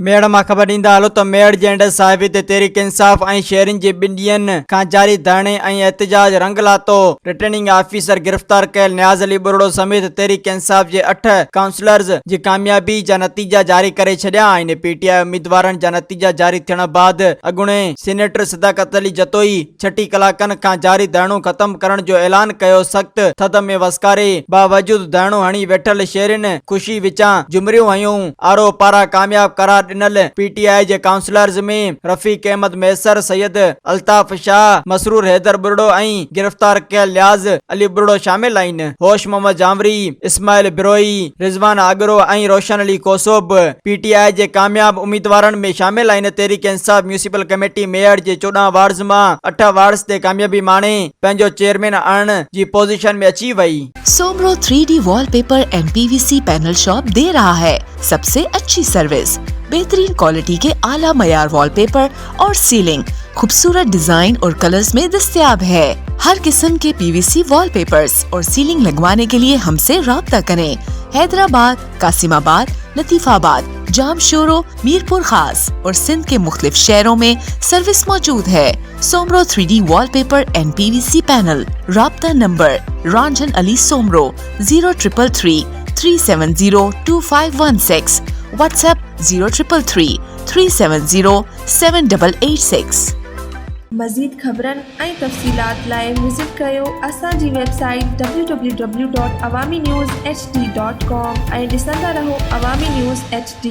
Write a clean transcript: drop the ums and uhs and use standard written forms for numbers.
मेड़ मां ख़बर ॾींदा हलो त मेड़ जेंडर साहिब ते तहरीक इंसाफ़ ऐं शहरिन जे ॿिनि ॾींहंनि खां जारी धरणे ऐं एहतजाज रंग लातो। रिटर्निंग ऑफिसर गिरफ़्तार कयल न्याज़ अली बुरड़ो समेत तहरीक इंसाफ़ जे 8 काउंसलर्स जी कामयाबी जा नतीजा जारी करे छॾिया आहिनि। पीटीआई उम्मीदवारनि जा नतीजा जारी थियण बाद अॻूणे सीनेटर सदाकत अली जतोई 6 कलाकनि खां जारी धरणो ख़त्म करण जो ऐलान कयो। सख़्त थधि में वसकारे बावजूद धरणो हणी वेठल शहरिन ख़ुशी विचां जुमरियूं हयूं। आरो पारां कामयाब करार ॾिनल पीटीआई जे काउंसलर्स में रफ़ीक अहमद मैसर, सैयद अल्ताफ शाह, मसरूर हैदर बुरड़ो ऐं गिरफ़्तार कयल न्याज़ अली बुरड़ो शामिल आहिनि। होश मोहम्मद जामरी, इस्माइल बिरोई, रिजवान आगरो ऐं रोशन अली कोसोब पीटीआई जे कामयाब उम्मीदवारनि में शामिल आहिनि। तहरीक इंसाफ़ म्यूनिसिपल कमेटी मेयर जे 14 वार्ड्स मां 8 वार्ड्स ते कामयाबी माणे पंहिंजो चेयरमैन आणण जी पोजीशन में अची वई। Soomro 3D wallpaper and PVC panel shop दे रहा है सबसे अच्छी सर्विस, बेहतरीन क्वालिटी के आला मयार वॉलपेपर और सीलिंग खूबसूरत डिजाइन और कलर्स में दस्तयाब है। हर किस्म के पीवीसी वॉलपेपर्स और सीलिंग लगवाने के लिए हमसे राब्ता करें। हैदराबाद, कासिमाबाद, लतीफाबाद, जामशोरो, मीरपुर खास और सिंध के मुख्तलिफ शहरों में सर्विस मौजूद है। Soomro 3D wallpaper and PVC panel. राब्ता नंबर रंजन अली सोमरो 0333 370 2516। WhatsApp 0333 370 7886। मज़ीद ख़बरनि ऐं तफ़सीलात लाइ विज़िट कयो असांजी वेबसाइट www.awamiNewsHD.com ऐं ॾिसंदा रहो अवामी न्यूज़ HD।